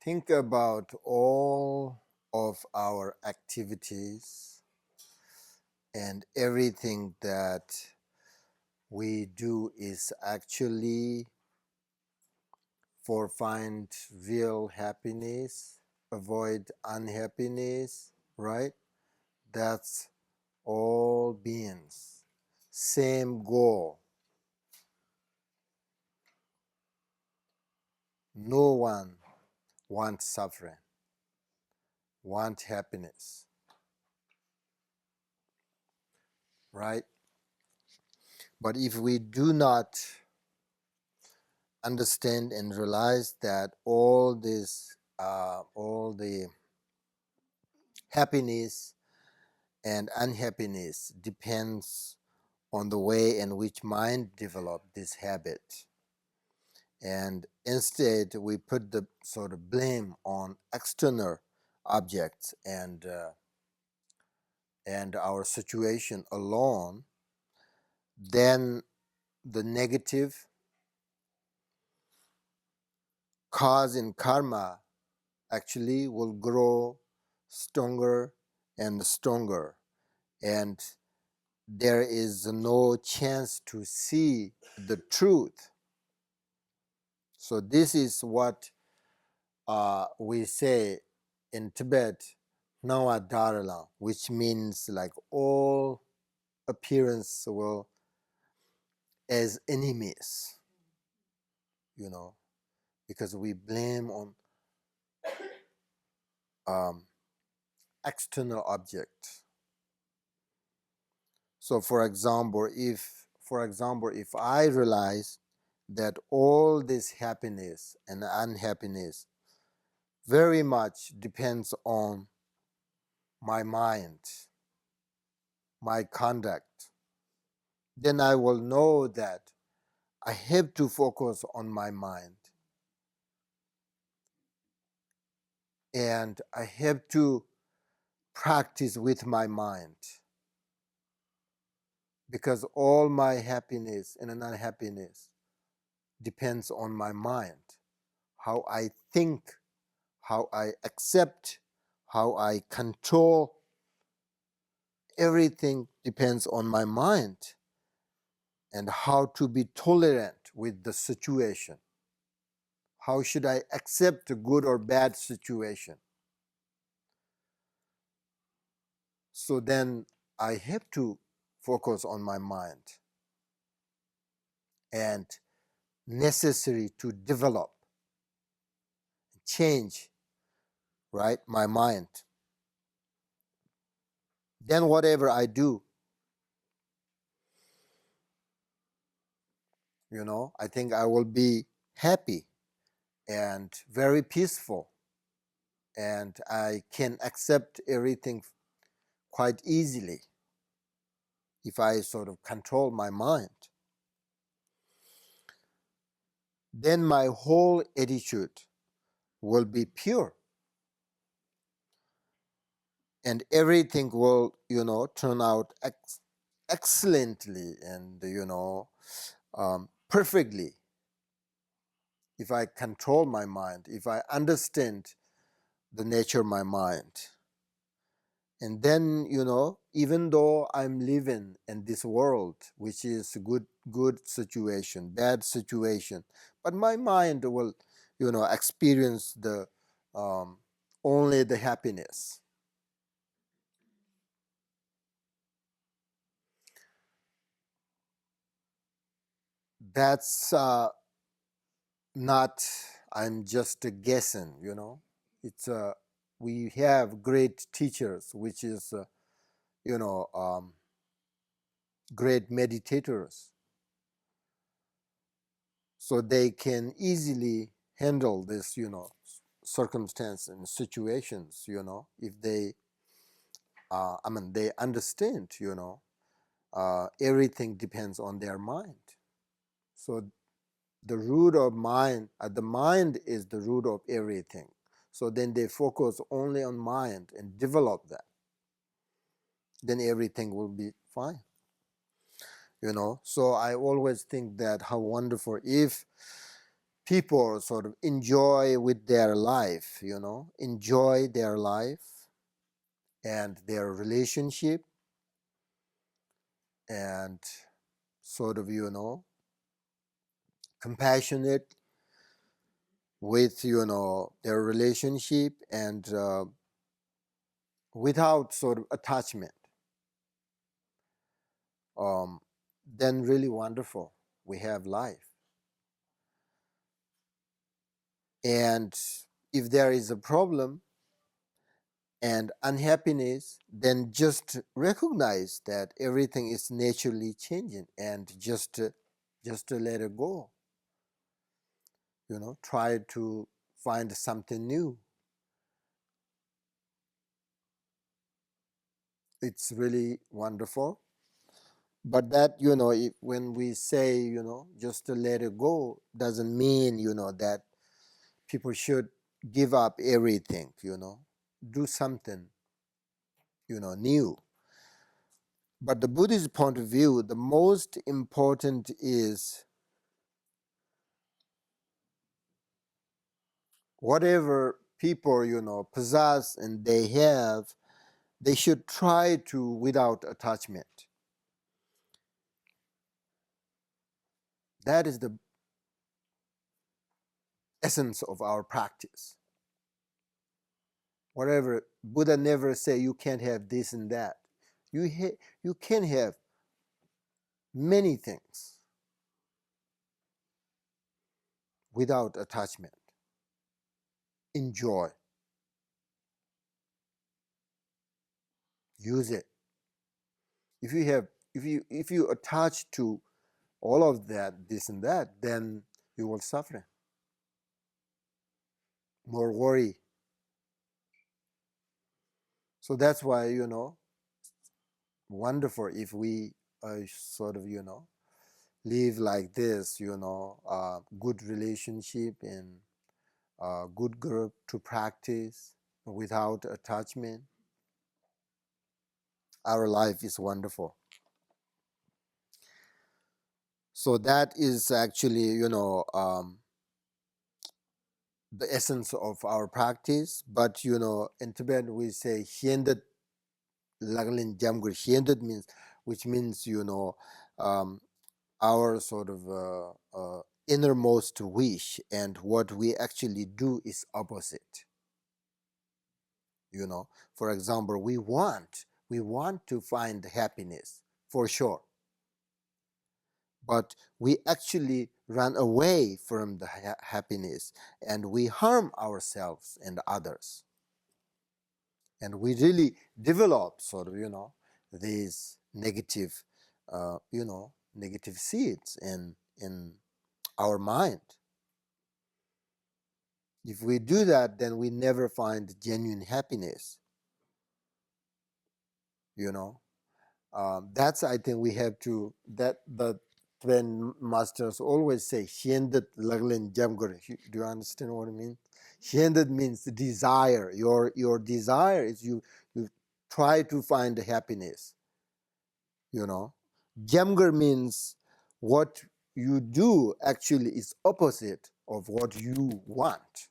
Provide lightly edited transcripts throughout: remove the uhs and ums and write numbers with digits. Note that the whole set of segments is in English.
Think about all of our activities and everything that we do is actually for find real happiness, avoid unhappiness, right? That's all beings. Same goal. No one wants suffering, wants happiness, right? But if we do not understand and realize that all this, all the happiness and unhappiness depends on the way in which mind developed this habit, and instead we put the sort of blame on external objects and our situation alone, then the negative cause in karma actually will grow stronger and stronger, and there is no chance to see the truth. So this is what we say in Tibet, Nawa Darala, which means like all appearance will as enemies, because we blame on external objects. So for example, if I realize that all this happiness and unhappiness very much depends on my mind, my conduct, then I will know that I have to focus on my mind and I have to practice with my mind, because all my happiness and unhappiness depends on my mind. How I think, how I accept, how I control, everything depends on my mind, and how to be tolerant with the situation. How should I accept a good or bad situation? So then I have to focus on my mind and necessary to develop, change, right, my mind. Then whatever I do, I think I will be happy and very peaceful, and I can accept everything quite easily if I sort of control my mind. Then my whole attitude will be pure, and everything will, turn out excellently and, perfectly if I control my mind, if I understand the nature of my mind. And then, even though I'm living in this world, which is a good situation, bad situation, but my mind will, experience the only the happiness. That's not, I'm just guessing, It's we have great teachers, which is, great meditators. So they can easily handle this, circumstance and situations, if they, they understand, everything depends on their mind. So the root of mind, the mind is the root of everything. So then they focus only on mind and develop that. Then everything will be fine. So I always think that how wonderful if people sort of enjoy with their life, enjoy their life and their relationship, and sort of, compassionate with, their relationship, and without sort of attachment, then really wonderful. We have life. And if there is a problem and unhappiness, then just recognize that everything is naturally changing, and just to let it go. Try to find something new. It's really wonderful. But that, when we say, just to let it go, doesn't mean, that people should give up everything, do something, new. But the Buddhist point of view, the most important is whatever people, possess and they have, they should try to without attachment. That is the essence of our practice. Whatever, Buddha never say you can't have this and that. You can have many things without attachment. Enjoy. Use it. If you attach to all of that, this and that, then you will suffer. More worry. So that's why, wonderful if we sort of, live like this, good relationship and good group to practice without attachment. Our life is wonderful. So that is actually, the essence of our practice. But, in Tibetan we say hiendet laglin jamgur. Hiendet means, which means, our sort of innermost wish, and what we actually do is opposite. For example, we want to find happiness for sure, but we actually run away from the happiness, and we harm ourselves and others, and we really develop sort of, these negative, negative seeds in our mind. If we do that, then we never find genuine happiness. That's, I think, we have to, that the Tibetan masters always say, hiendet laglen jamgur. Do you understand what I mean? Hiendet means desire. Your desire is you try to find happiness. Jamgur means what you do actually is opposite of what you want.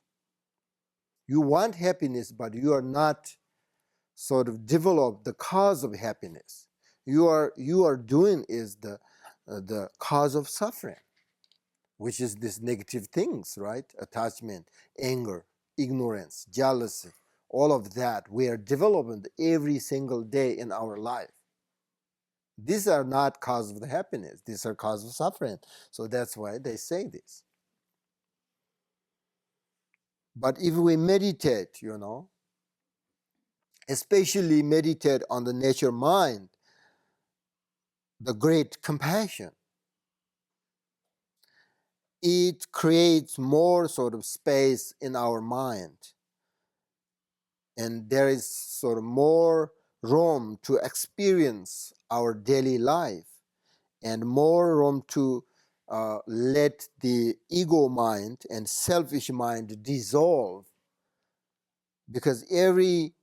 You want happiness, but you are not sort of develop the cause of happiness. You are doing is the cause of suffering, which is these negative things, right? Attachment, anger, ignorance, jealousy, all of that we are developing every single day in our life. These are not cause of the happiness. These are cause of suffering. So that's why they say this. But if we meditate, especially meditate on the nature mind, the great compassion, it creates more sort of space in our mind. And there is sort of more room to experience our daily life, and more room to let the ego mind and selfish mind dissolve. Because every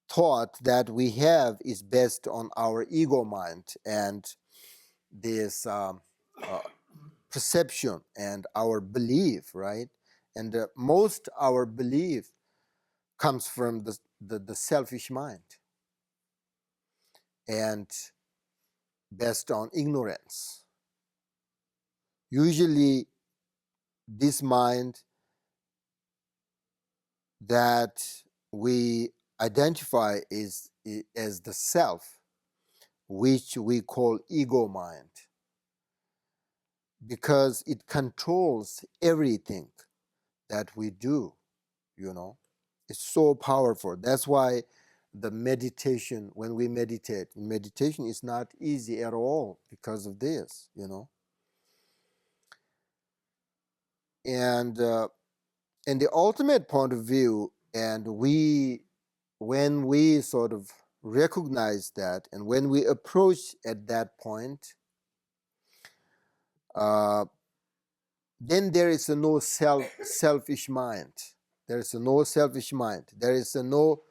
thought that we have is based on our ego mind, and this perception and our belief, right? And most our belief comes from the selfish mind and based on ignorance. Usually, this mind that we identify as the self, which we call ego mind, because it controls everything that we do, you know. It's so powerful. That's why the meditation, when we meditation is not easy at all because of this, you know. And in the ultimate point of view, and when we sort of recognize that, and when we approach at that point, uh, then there is a no selfish mind. There is a no selfish mind. There is a no,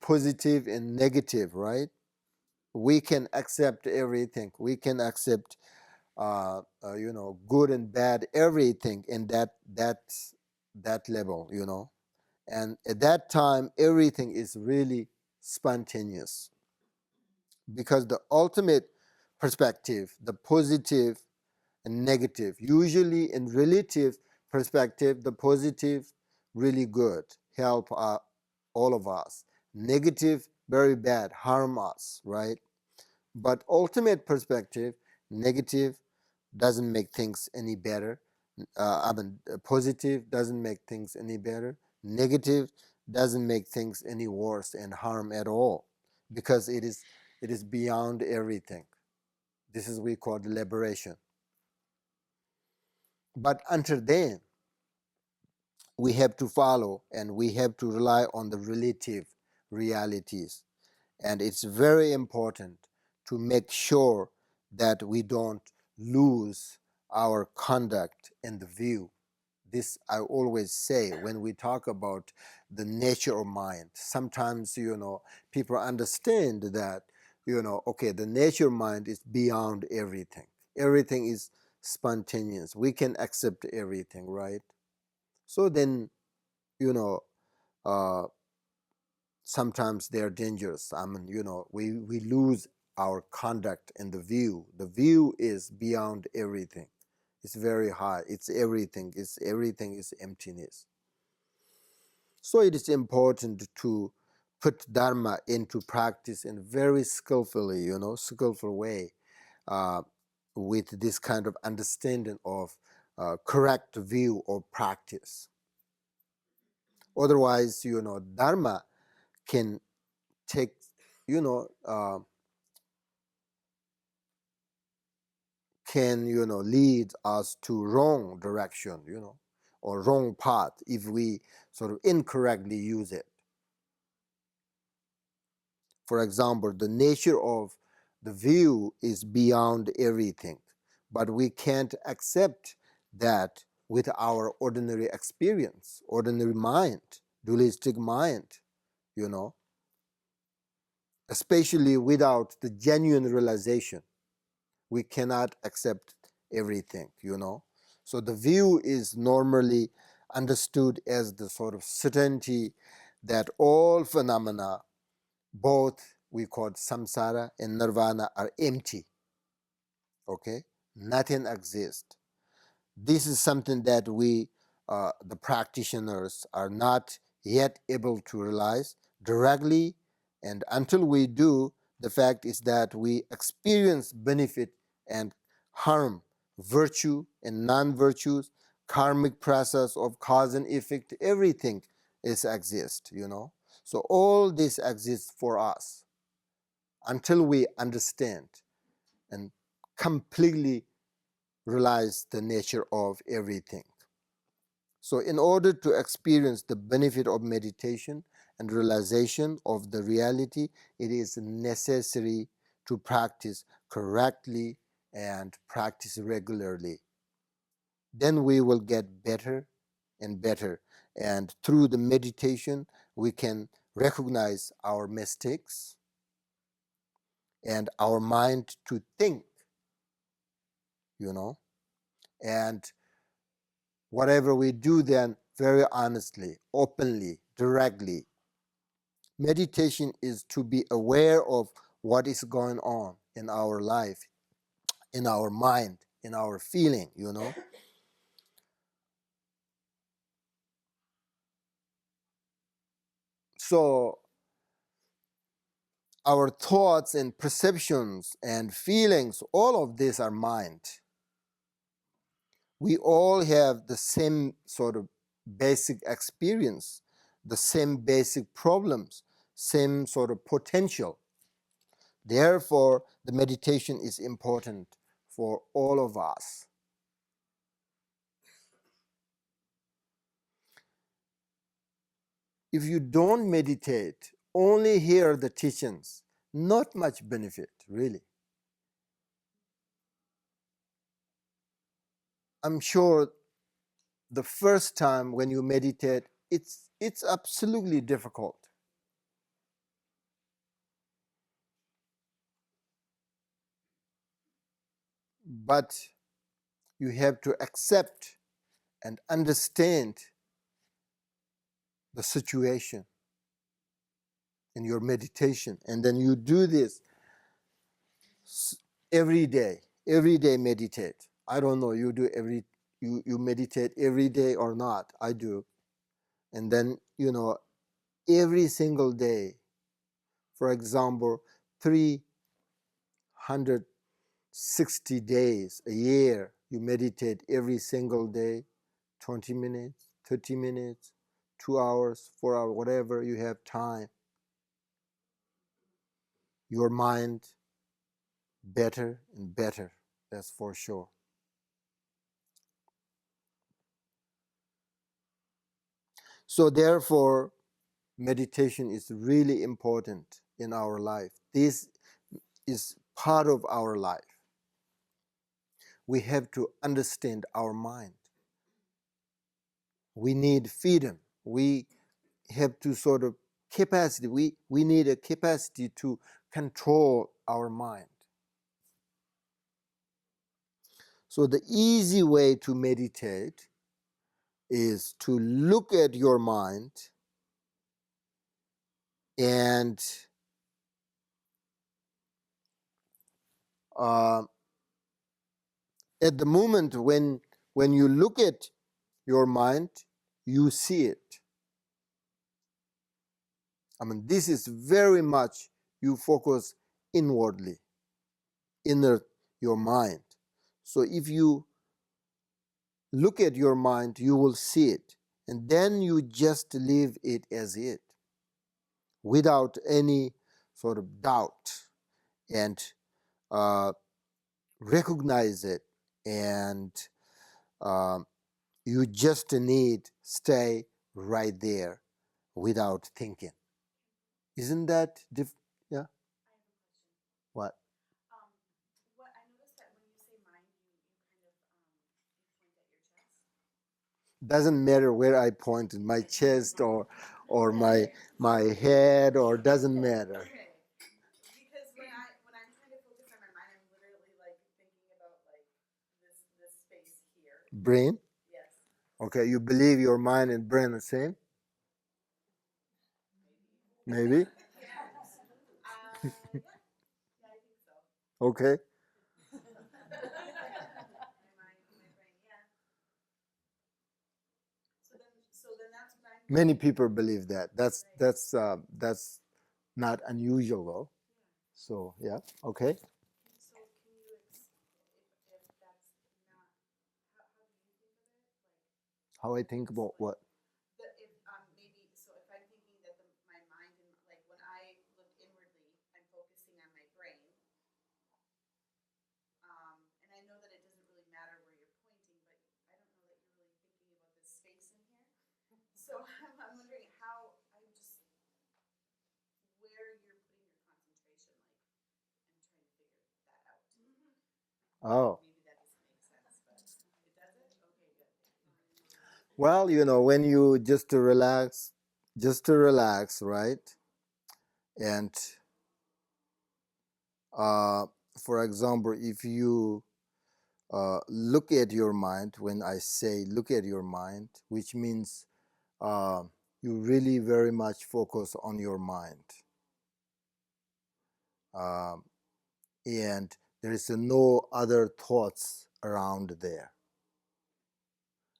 positive and negative, right? We can accept everything. We can accept, good and bad, everything in that level, you know. And at that time, everything is really spontaneous because the ultimate perspective, the positive and negative, usually in relative perspective, the positive, really good, help all of us. Negative, very bad, harm us, right? But ultimate perspective, negative doesn't make things any better. Positive doesn't make things any better. Negative doesn't make things any worse and harm at all, because it is beyond everything. This is we call the liberation. But until then, we have to follow and we have to rely on the relative realities. And it's very important to make sure that we don't lose our conduct in the view. This I always say when we talk about the nature of mind. Sometimes, people understand that, okay, the nature of mind is beyond everything. Everything is spontaneous. We can accept everything, right? So then, you know, uh, sometimes they're dangerous. We lose our conduct in the view. The view is beyond everything. It's very high. It's everything. Everything is emptiness. So it is important to put Dharma into practice in a very skillful way, uh, with this kind of understanding of correct view or practice. Otherwise, Dharma can take, you know, uh, can, lead us to wrong direction, or wrong path if we sort of incorrectly use it. For example, the nature of the view is beyond everything, but we can't accept that with our ordinary experience, ordinary mind, dualistic mind, you know, especially without the genuine realization. We cannot accept everything, So the view is normally understood as the sort of certainty that all phenomena, both we call samsara and nirvana, are empty. Okay? Nothing exists. This is something that we, the practitioners, are not yet able to realize directly, and until we do, the fact is that we experience benefit and harm, virtue and non-virtues, karmic process of cause and effect, everything is exist, So all this exists for us until we understand and completely realize the nature of everything. So in order to experience the benefit of meditation and realization of the reality, it is necessary to practice correctly and practice regularly. Then we will get better and better. And through the meditation, we can recognize our mistakes and our mind to think you know. And whatever we do then, very honestly, openly, directly, meditation is to be aware of what is going on in our life, in our mind, in our feeling, you know. So our thoughts and perceptions and feelings, all of these are mind. We all have the same sort of basic experience, the same basic problems, same sort of potential. Therefore, the meditation is important for all of us. If you don't meditate, only hear the teachings, not much benefit, really. I'm sure the first time when you meditate, it's absolutely difficult. But you have to accept and understand the situation in your meditation. And then you do this every day meditate. I don't know, you do you meditate every day or not. I do. And then, you know, every single day, for example, 360 days a year, you meditate every single day, 20 minutes, 30 minutes, 2 hours, 4 hours, whatever you have time. Your mind better and better, that's for sure. So therefore, meditation is really important in our life. This is part of our life. We have to understand our mind. We need freedom. We have to sort of capacity. We need a capacity to control our mind. So the easy way to meditate is to look at your mind and at the moment when you look at your mind, you see it. I mean, this is very much you focus inwardly, inner your mind. So if you look at your mind, you will see it. And then you just leave it as it, without any sort of doubt, and recognize it. And you just need stay right there without thinking. Isn't that yeah? What? What I noticed that when you say mind, you kind of you point at your chest. Doesn't matter where I point, in my chest or my head, or doesn't matter. Okay. Because when I'm trying to focus on my mind, I'm literally like thinking about like this space here. Brain? Yes. Okay, you believe your mind and brain are the same? Maybe? Yeah. Yeah. Yeah, I think so. Okay. Many people believe that. That's not unusual though. So yeah, okay. So can you, if that's not, how do you think of it? Like, how I think about what? If maybe so if I'm thinking that my mind and like when I look inwardly, I'm focusing on my brain. And I know that it doesn't really matter where you're pointing, but I don't know that you're really thinking about this space in here. So I'm wondering how I'm just where you're putting your concentration. Like I'm trying to figure that out. Oh. Maybe that doesn't make sense, but it does it. Okay, good. Well, you know, when you just to relax, right? And for example, if you look at your mind. When I say look at your mind, which means you really very much focus on your mind. And there is no other thoughts around there.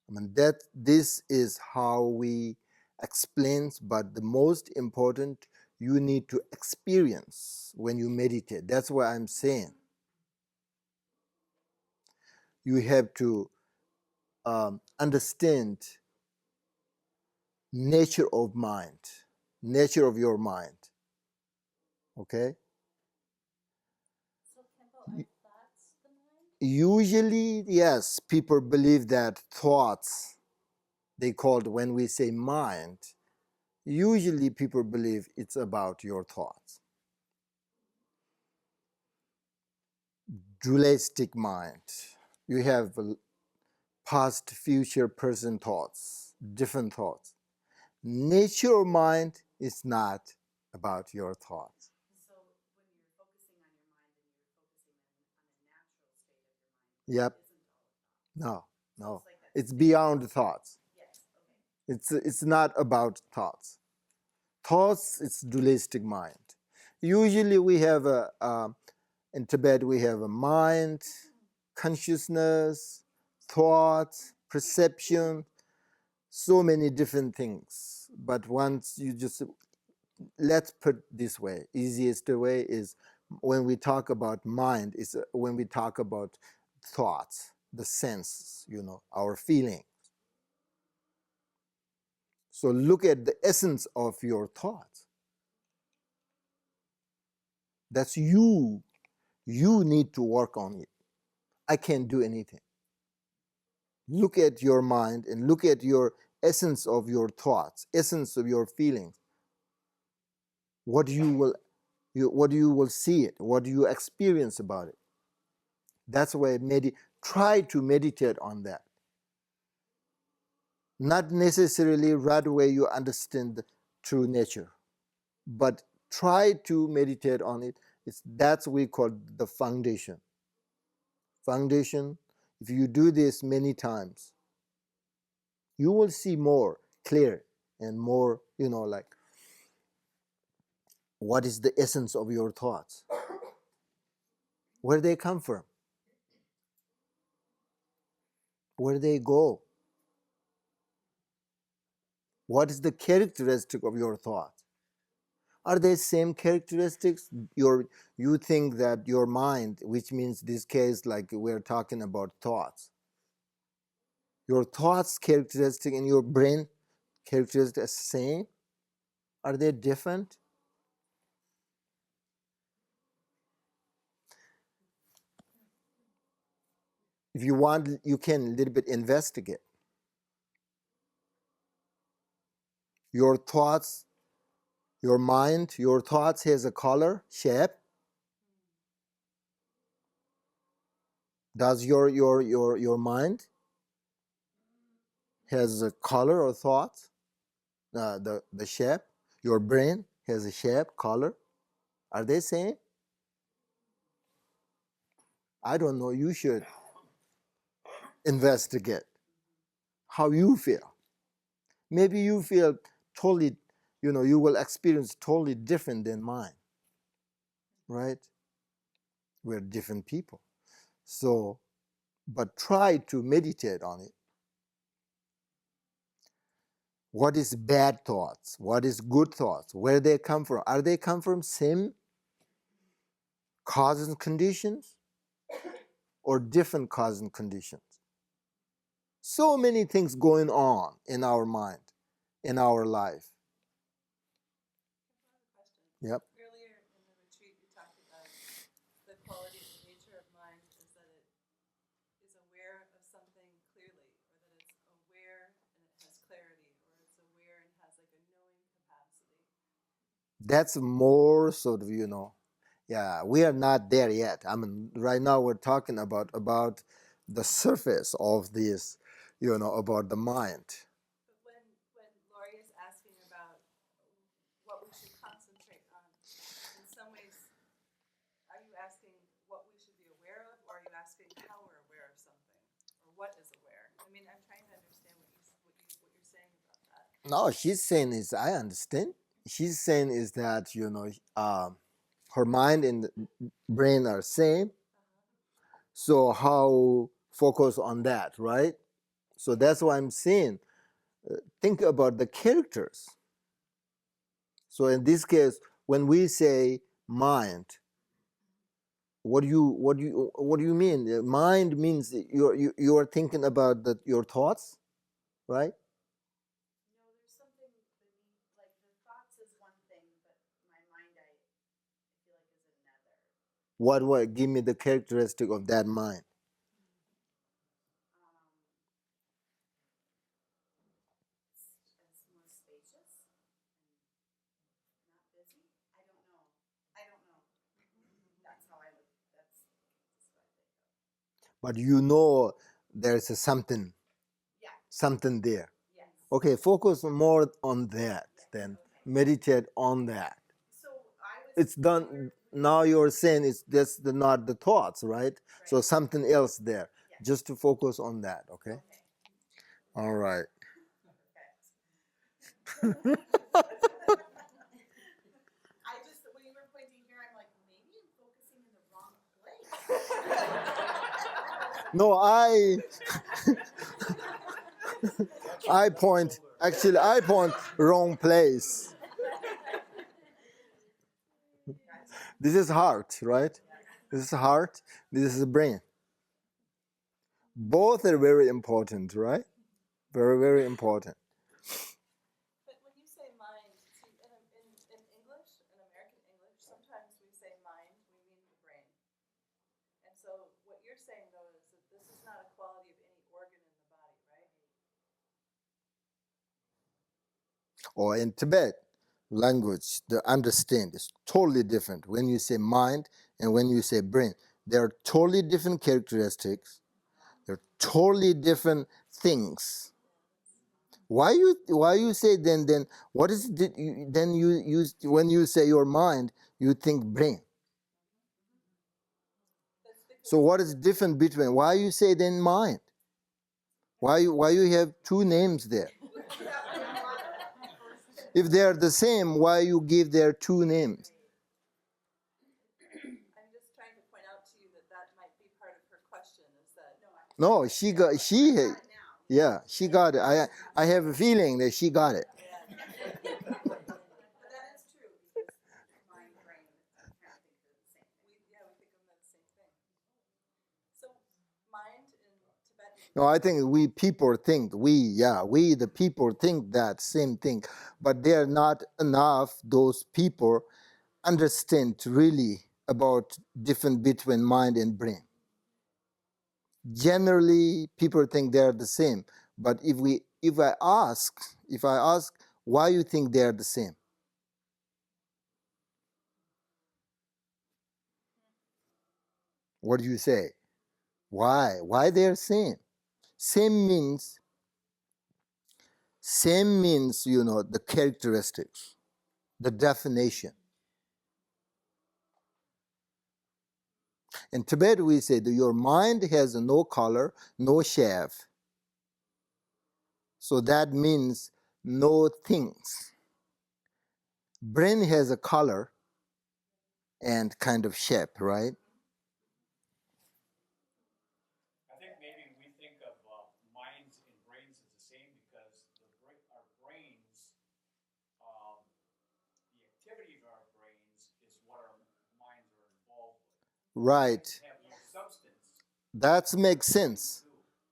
I mean, this is how we explain, but the most important, you need to experience when you meditate. That's what I'm saying. You have to understand nature of mind, nature of your mind. Okay? So, Khenpo, are thoughts the mind? Usually, yes, people believe that thoughts, they called when we say mind, usually people believe it's about your thoughts. Dualistic mind. You have past, future, present thoughts, different thoughts. Nature of mind is not about your thoughts. So, when you're focusing on your mind and you're focusing on a natural state of your mind, Yep. it isn't all thoughts. No, no. It's like that It's state. beyond thoughts. Yes, okay. It's not about thoughts. Thoughts, it's dualistic mind. Usually we have in Tibet we have a mind, consciousness, thoughts, perception, so many different things. But once you just, let's put this way, easiest way is when we talk about mind, is when we talk about thoughts, the sense, our feeling. So look at the essence of your thoughts. That's you. You need to work on it. I can't do anything. Look at your mind and look at your essence of your thoughts, essence of your feelings. What you will see it, what do you experience about it. That's why try to meditate on that. Not necessarily right away you understand the true nature, but try to meditate on it. That's we call the foundation. Foundation. If you do this many times, you will see more clear and more, like what is the essence of your thoughts, where they come from, where they go, what is the characteristic of your thoughts. Are they same characteristics? You think that your mind, which means this case, like we're talking about thoughts, your thoughts characteristic and your brain characteristic are same? Are they different? If you want, you can a little bit investigate. Your thoughts, your mind, your thoughts has a color, shape. Does your mind has a color or thought? The shape? Your brain has a shape, color? Are they same? I don't know. You should investigate how you feel. Maybe you feel totally, you will experience totally different than mine. Right? We're different people. So, but try to meditate on it. What is bad thoughts? What is good thoughts? Where they come from? Are they come from same causes and conditions or different causes and conditions? So many things going on in our mind, in our life. Yep. Earlier in the retreat, you talked about the quality of the nature of mind is that it is aware of something clearly, or that it's aware and it has clarity, or it's aware and has like a knowing capacity. That's more sort of, yeah, we are not there yet. I mean, right now we're talking about the surface of this, about the mind. But when Laurie is asking about what we should concentrate on, in some ways, are you asking what we should be aware of, or are you asking how we're aware of No, she's saying is I understand. She's saying is that her mind and brain are same. So how focus on that, right? So that's why I'm saying think about the characters. So in this case, when we say mind, what do you mean? Mind means you are thinking about your thoughts, right? No, there's something beneath, like the thoughts is one thing, but my mind, I feel like is another. What give me the characteristic of that mind? It's more spacious and not busy. I don't know. That's how I look. That's what I think of. But you know there's a something Yeah. something there. Yes. Okay, focus more on that, Yes. then Okay. meditate on that. So I was. It's done. Now you're saying it's just not the thoughts, right? So Right. something else there. Yes. Just to focus on that, okay? Okay. All right. Perfect. I just, when you were pointing here, I'm like, maybe I'm focusing in the wrong place. No, I point wrong place. This is heart, right? This is heart, this is brain. Both are very important, right? Very, very important. But when you say mind, see, in English, in American English, sometimes we say mind, we mean the brain. And so what you're saying, though, is that this is not a quality of any organ in the body, right? Or in Tibet language, the understand is totally different when you say mind and when you say brain. They are totally different characteristics. They're totally different things. Why you say then what is it then you use when you say your mind you think brain? So what is different between why you say then mind? Why you have two names there? If they are the same, why you give their two names? I'm just trying to point out to you that that might be part of her question, is that No, she got it. I have a feeling that she got it. But that is true because mind, brain, kind of think they're the same thing. we think of them as the same thing. So mind in Tibetan. No, I think we people think we the people think that same thing, but they are not enough. Those people understand really about difference between mind and brain. Generally, people think they are the same, but if I ask why you think they are the same, what do you say? Why they are same? Same means the characteristics, the definition. In Tibet, we say that your mind has no color, no shape. So that means no things. Brain has a color and kind of shape, right? I think maybe we think of minds and brains as the same because our brains, the activity of our brains is what our minds are involved with. Right. Have no substance. That makes sense.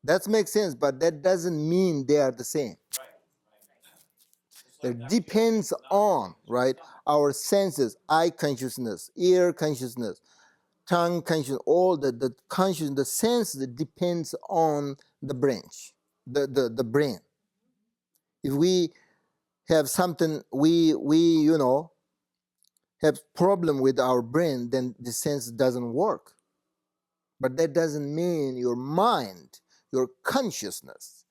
That makes sense, but that doesn't mean they are the same. Right. It depends on, right, our senses, eye consciousness, ear consciousness, tongue consciousness, all the consciousness, the sense that depends on the branch, the brain. If we have something, we have problem with our brain, then the sense doesn't work. But that doesn't mean your mind, your consciousness,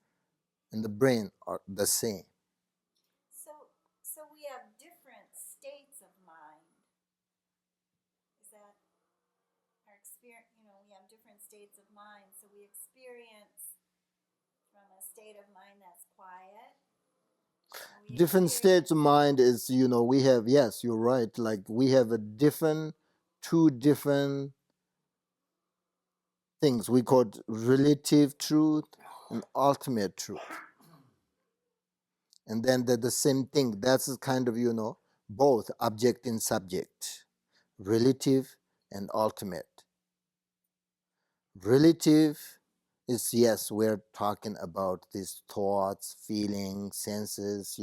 and the brain are the same. So we have different states of mind. Is that our experience? We have different states of mind. So we experience from a state of mind that's quiet, and we different experience states of mind is, we have, yes, you're right, like we have two different things we call relative truth and ultimate truth. And then they're the same thing. That's kind of, both object and subject, relative and ultimate. Relative is, yes, we're talking about these thoughts, feelings, senses,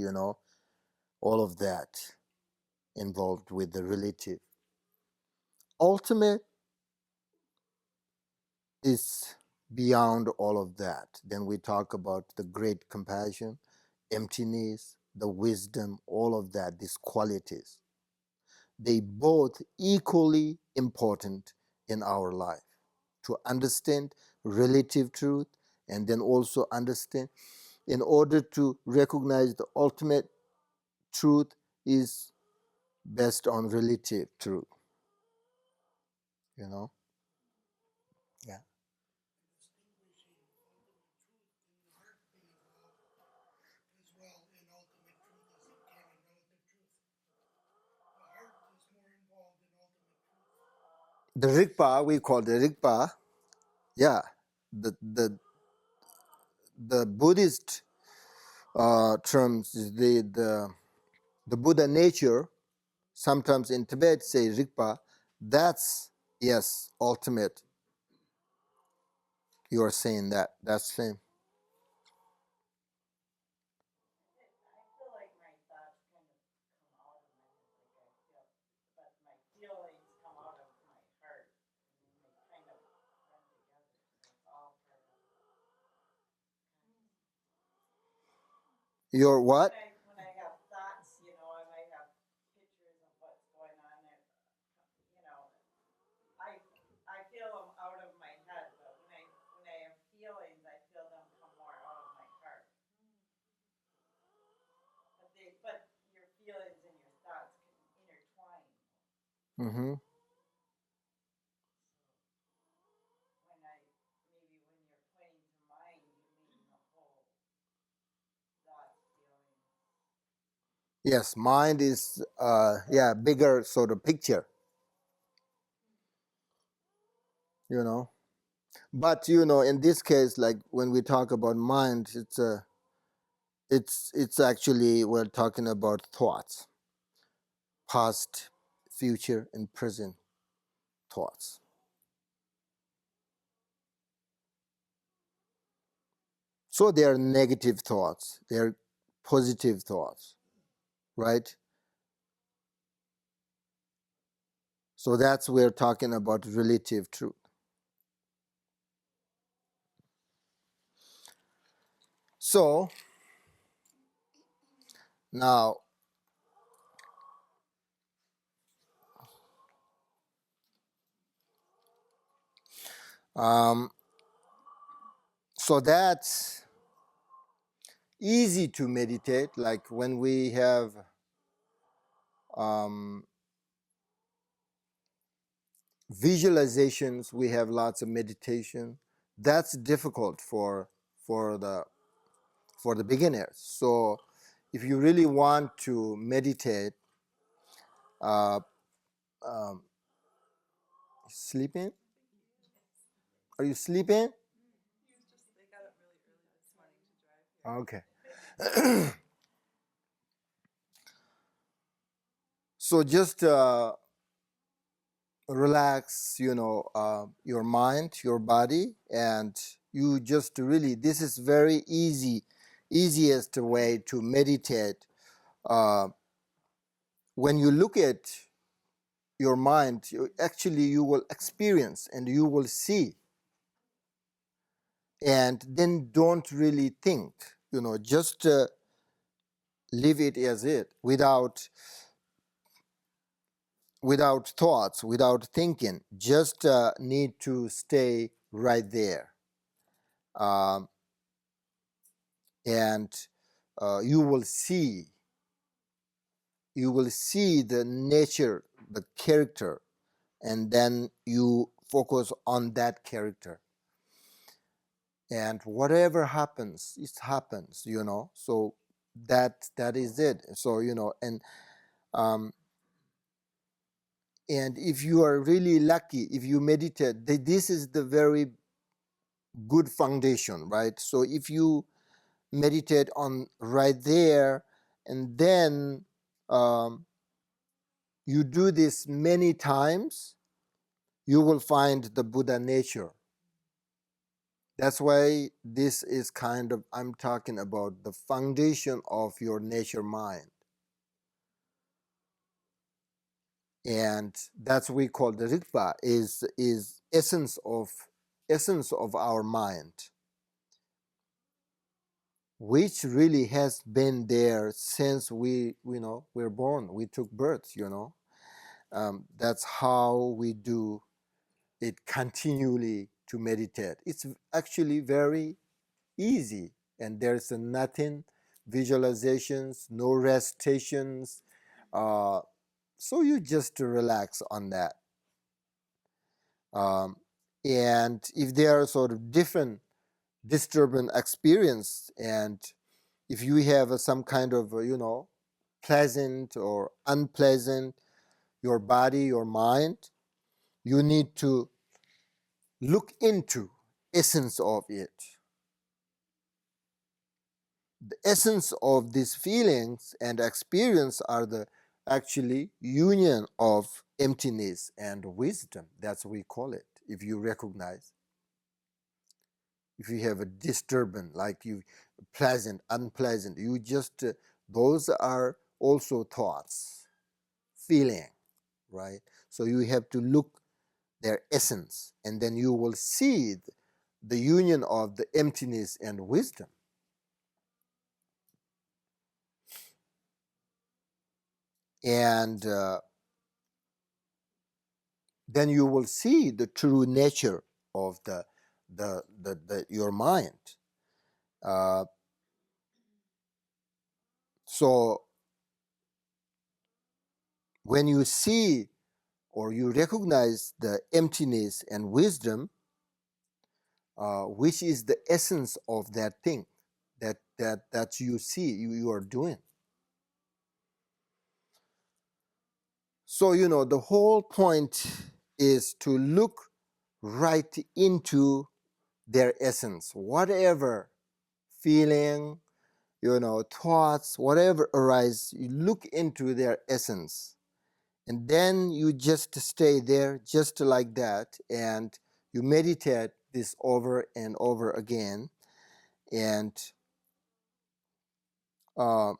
all of that involved with the relative. Ultimate is beyond all of that. Then we talk about the great compassion, emptiness, the wisdom, all of that, these qualities. They both equally important in our life to understand relative truth and then also understand in order to recognize the ultimate truth is based on relative truth. Yeah. The Rigpa, we call the Rigpa, yeah, the Buddhist terms is the Buddha nature. Sometimes in Tibet say Rigpa. That's, yes, ultimate. You are saying that. That's same. I feel like my thoughts kind of come out of my head, like I feel, but my feelings come out of my heart, and then they kind of run together. So it's all part of Your what? when I have thoughts, I might have pictures of what's going on. And, I feel them out of my head, but when I have feelings, I feel them come more out of my heart. But your feelings and your thoughts can intertwine. Mm-hmm. Maybe when you're pointing to mind, you mean the whole thought, feeling. Yes, mind is, bigger sort of picture. But in this case, like when we talk about mind, it's actually we're talking about thoughts, past, future, and present thoughts. So they are negative thoughts, they are positive thoughts, right? So that's we're talking about relative truth. So now, so that's easy to meditate. Like when we have visualizations, we have lots of meditation. That's difficult for the beginners. So if you really want to meditate, uh, um, sleeping? Are you sleeping? They got up really early this morning to drive here. Okay. So just relax, your mind, your body, and you just really, this is very easiest way to meditate. When you look at your mind, actually you will experience and you will see. And then don't really think, just leave it as it, without thoughts, without thinking, just need to stay right there. And you will see the nature, the character, and then you focus on that character. And whatever happens, it happens, So that is it. So um, and if you are really lucky, if you meditate, this is the very good foundation, right? So if you meditate on right there, and then you do this many times, you will find the Buddha nature. That's why this is kind of, I'm talking about the foundation of your nature mind. And that's what we call the Rigpa, is essence of our mind, which really has been there since we're born, we took birth. That's how we do it continually to meditate. It's actually very easy, and there's nothing, visualizations, no recitations. So you just relax on that. Um, and if there are sort of different disturbing experience, and if you have some kind of pleasant or unpleasant, your body, your mind, you need to look into essence of it. The essence of these feelings and experience are the actually union of emptiness and wisdom. That's what we call it. If you recognize, if you have a disturbance, like you pleasant, unpleasant, you just those are also thoughts, feeling, right? So you have to look their essence, and then you will see the union of the emptiness and wisdom. And then you will see the true nature of your mind. Uh, so when you see or you recognize the emptiness and wisdom, which is the essence of that thing that you see you are doing. So the whole point is to look right into their essence, whatever feeling, thoughts, whatever arise, you look into their essence. And then you just stay there just like that, and you meditate this over and over again. And for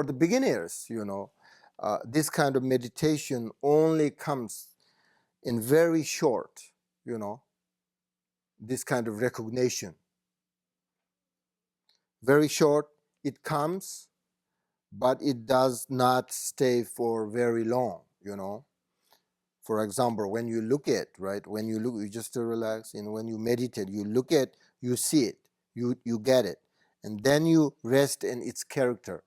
the beginners, this kind of meditation only comes in very short, this kind of recognition. Very short, it comes, but it does not stay for very long, For example, when you look at, right, when you look, you just relax, and when you meditate, you look at, you see it, you get it, and then you rest in its character,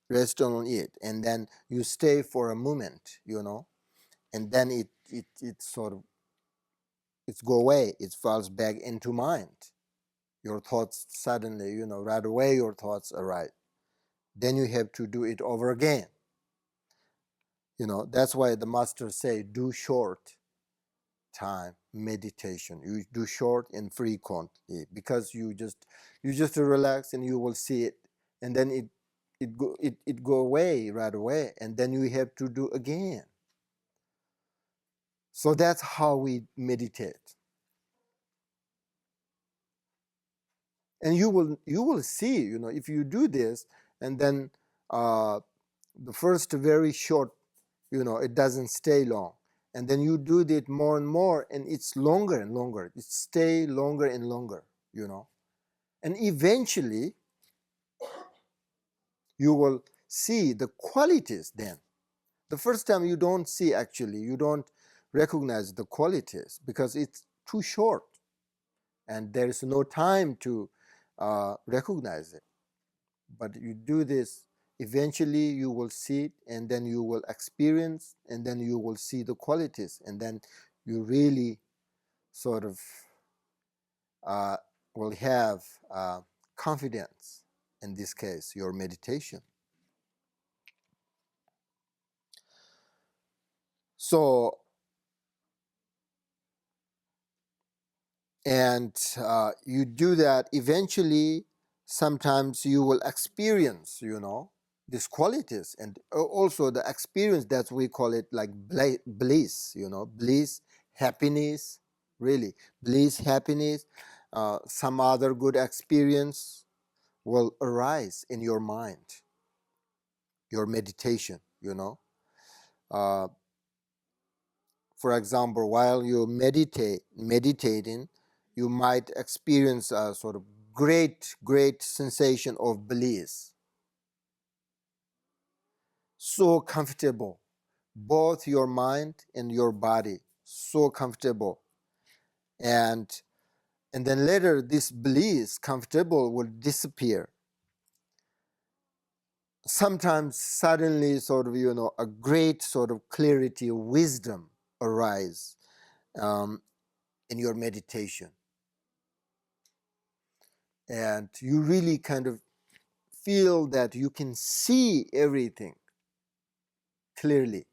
rest on it, and then you stay for a moment, and then it sort of, it's go away, it falls back into mind. Your thoughts suddenly, right away your thoughts arise. Then you have to do it over again. That's why the masters say, do short time meditation. You do short and frequent, because you just relax, and you will see it, and then it go away right away, and then you have to do again. So that's how we meditate. And you will see, if you do this, and then the first very short, it doesn't stay long, and then you do it more and more, and it's longer and longer, it stay longer and longer, and eventually you will see the qualities. Then the first time you don't see, actually you don't recognize the qualities, because it's too short and there is no time to recognize it. But you do this, eventually you will see it, and then you will experience, and then you will see the qualities, and then you really sort of will have confidence in this case, your meditation. So, and you do that, eventually, sometimes you will experience, these qualities, and also the experience that we call it like bliss, bliss, happiness, really, bliss, happiness, some other good experience will arise in your mind, your meditation, Uh, for example, while you meditating, you might experience a sort of great sensation of bliss. So comfortable, both your mind and your body, so comfortable. And then later this bliss, comfortable, will disappear. Sometimes suddenly sort of, a great sort of clarity, wisdom arise in your meditation. And you really kind of feel that you can see everything clearly.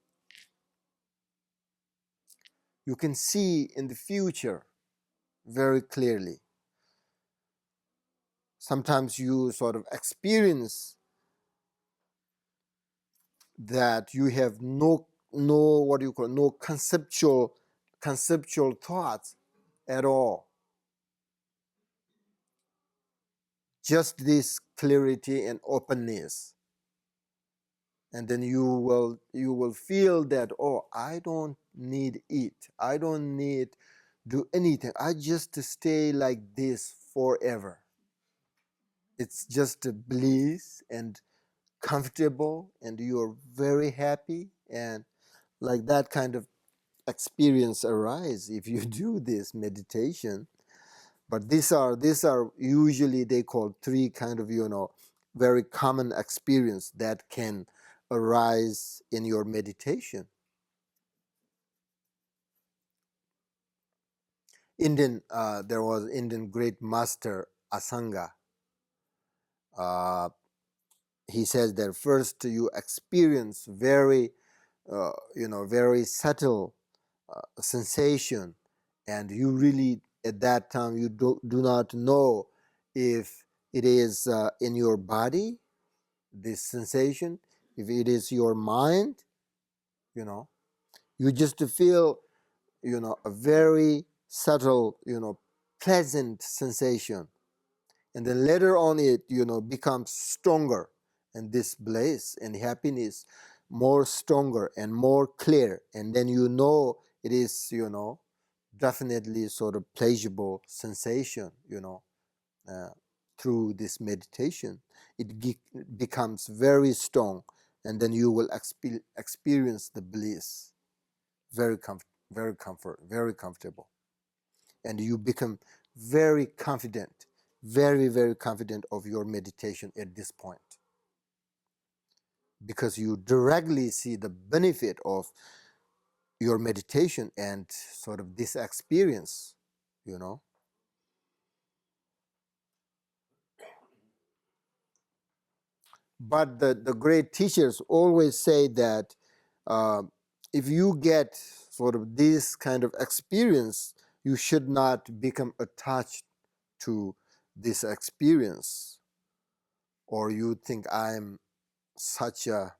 You can see in the future very clearly. Sometimes you sort of experience that you have no what do you call it, no conceptual thoughts at all. Just this clarity and openness. And then you will feel that, oh, I don't need eat, I don't need do anything, I just stay like this forever. It's just a bliss and comfortable, and you're very happy, and like that kind of experience arise if you do this meditation. But these are usually they call three kind of very common experience that can arise in your meditation. There was Indian great master Asanga. He says that first you experience very very subtle sensation, and you really at that time you do not know if it is in your body, this sensation, if it is your mind. You just feel a very subtle pleasant sensation, and then later on it becomes stronger, and this bliss and happiness more stronger and more clear, and then it is definitely sort of pleasurable sensation uh, through this meditation. It becomes very strong, and then you will experience the bliss, very very comfortable, and you become very confident, very confident of your meditation at this point, because you directly see the benefit of your meditation and sort of this experience. But the great teachers always say that uh, if you get sort of this kind of experience, you should not become attached to this experience, or you think I'm such a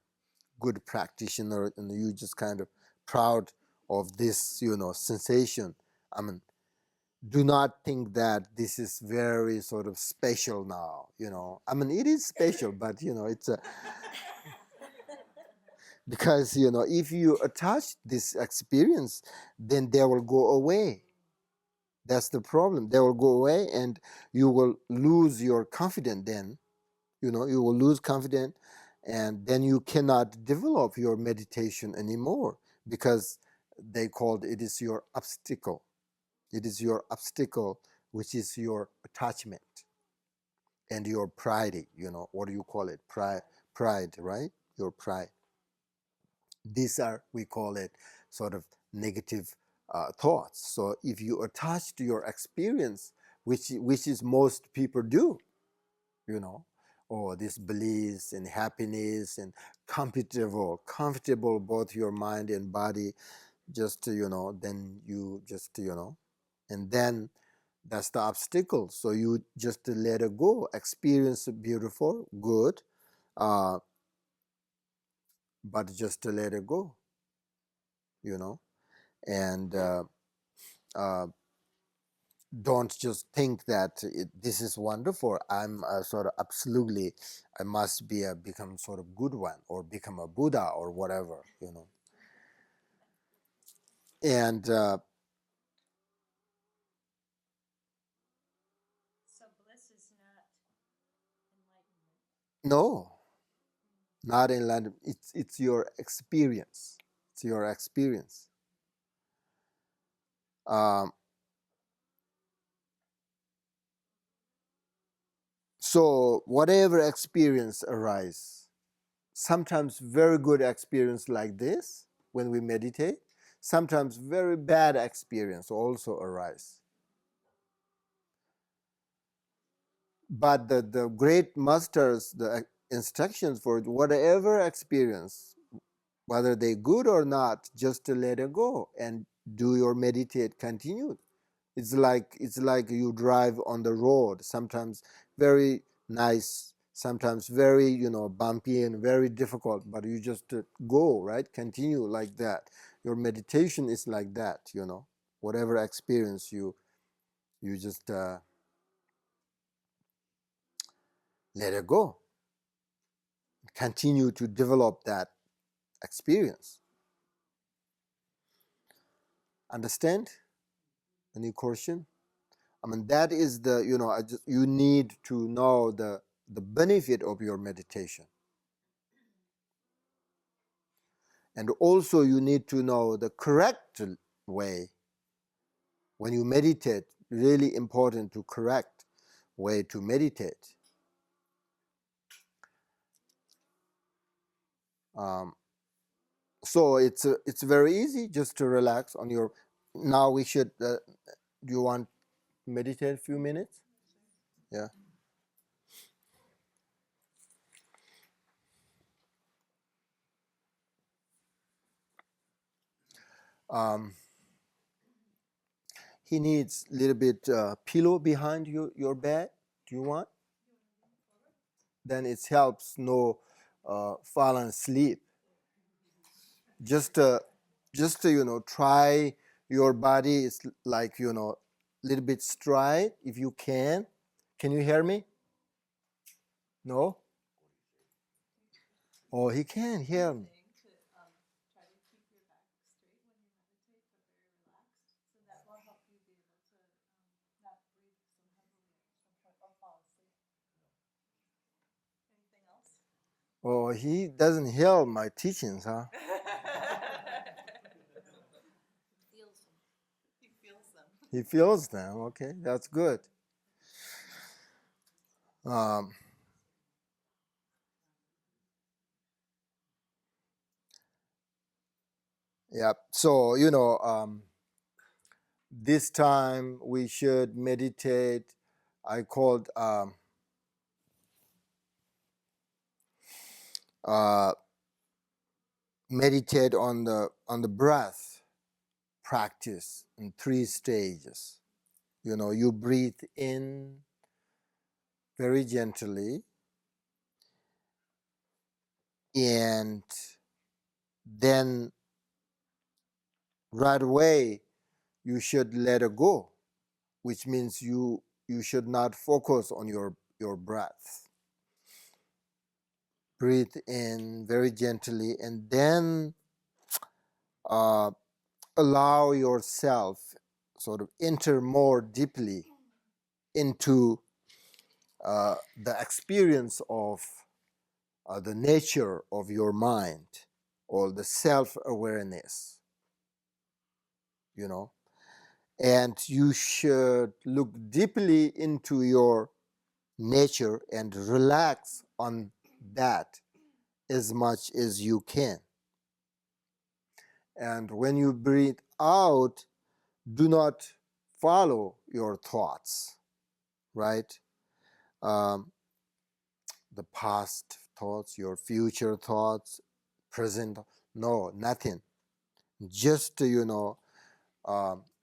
good practitioner and you just kind of proud of this sensation. I mean, do not think that this is very sort of special now. I mean, it is special, but it's a because if you attach this experience, then they will go away. That's the problem. They will go away, and you will lose your confidence. Then you will lose confidence, and then you cannot develop your meditation anymore, because they called it is your obstacle. It is your obstacle, which is your attachment and your pride. What do you call it? Pride, right? Your pride. These are, we call it, sort of negative thoughts. So if you attach to your experience, which is most people do, you know, or this bliss and happiness and comfortable both your mind and body, just then you just and then that's the obstacle. So you just let it go, experience beautiful, good, but just to let it go, and uh, don't just think that this is wonderful. I'm sort of absolutely, I must become sort of good one or become a Buddha or whatever, And So bliss is not enlightenment. no, not enlightenment. It's your experience. It's your experience. Um, so whatever experience arise, sometimes very good experience like this when we meditate, sometimes very bad experience also arise. But the great masters, the instructions for whatever experience, whether they good or not, just to let it go and do your meditate, continue. It's like you drive on the road, sometimes very nice, sometimes very bumpy and very difficult, but you just go, right, continue like that. Your meditation is like that, whatever experience you just let it go, continue to develop that experience. Understand? Any question? I mean, that is the you need to know the benefit of your meditation. And also you need to know the correct way when you meditate. Really important to correct way to meditate. So it's very easy just to relax on your. Now we should. Do you want to meditate a few minutes? Yeah. He needs a little bit pillow behind your bed. Do you want? Then it helps no fall asleep. Just try your body is like little bit straight if you can. Can you hear me? No? Oh, he can hear me. To try to keep your back straight when you meditate, but very relaxed. So that will help you be able to not breathe so heavily at some point or fall asleep. Anything else? Oh, he doesn't hear my teachings, huh? Feels them. He feels them. He feels them. Okay, that's good. Yeah. So this time we should meditate. I called meditate on the breath practice in 3 stages. You breathe in very gently, and then right away you should let it go, which means you should not focus on your breath. Breathe in very gently, and then allow yourself sort of enter more deeply into the experience of the nature of your mind or the self-awareness, and you should look deeply into your nature and relax on that as much as you can. And when you breathe out, do not follow your thoughts, right? The the past thoughts, your future thoughts, present. No, nothing. Just,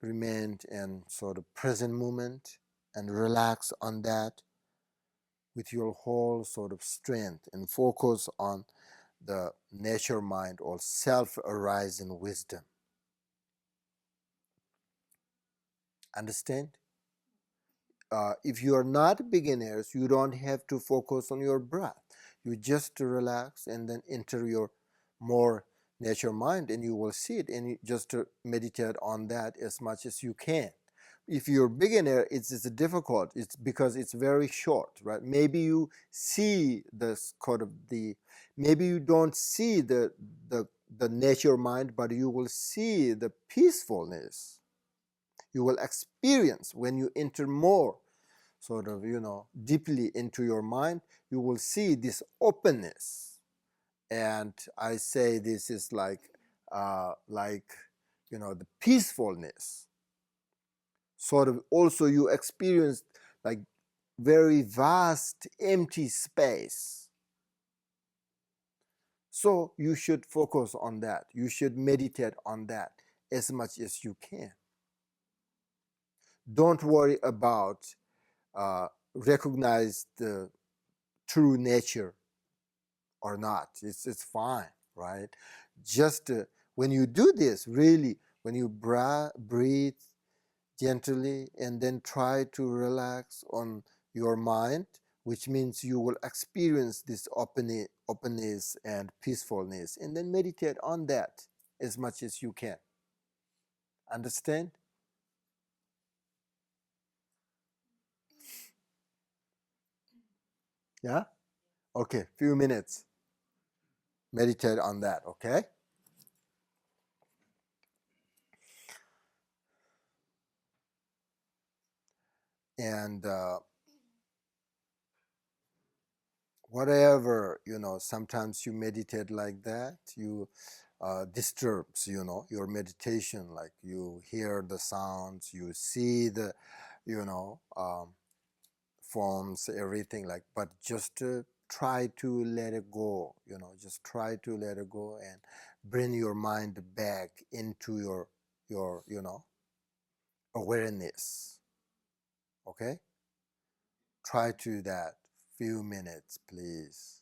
remain in sort of present moment and relax on that with your whole sort of strength and focus on the nature mind or self-arising wisdom. Understand? If you are not beginners, you don't have to focus on your breath. You just relax and then enter your more nature mind and you will see it, and you just meditate on that as much as you can. If you're beginner, it's difficult. It's because it's very short, right? Maybe you see the kind of maybe you don't see the nature mind, but you will see the peacefulness. You will experience when you enter more sort of, deeply into your mind, you will see this openness. And I say this is like, the peacefulness. Sort of also you experience like very vast empty space. So you should focus on that. You should meditate on that as much as you can. Don't worry about recognize the true nature or not. It's fine, right? Just when you do this, really, when you breathe gently and then try to relax on your mind, which means you will experience this openness and peacefulness, and then meditate on that as much as you can. Understand? Yeah? Okay, few minutes. Meditate on that, okay? And whatever, sometimes you meditate like that, you disturbs, your meditation, like you hear the sounds, you see the, forms, everything, like, but just try to let it go, just try to let it go and bring your mind back into your awareness. Okay? Try to that few minutes, please.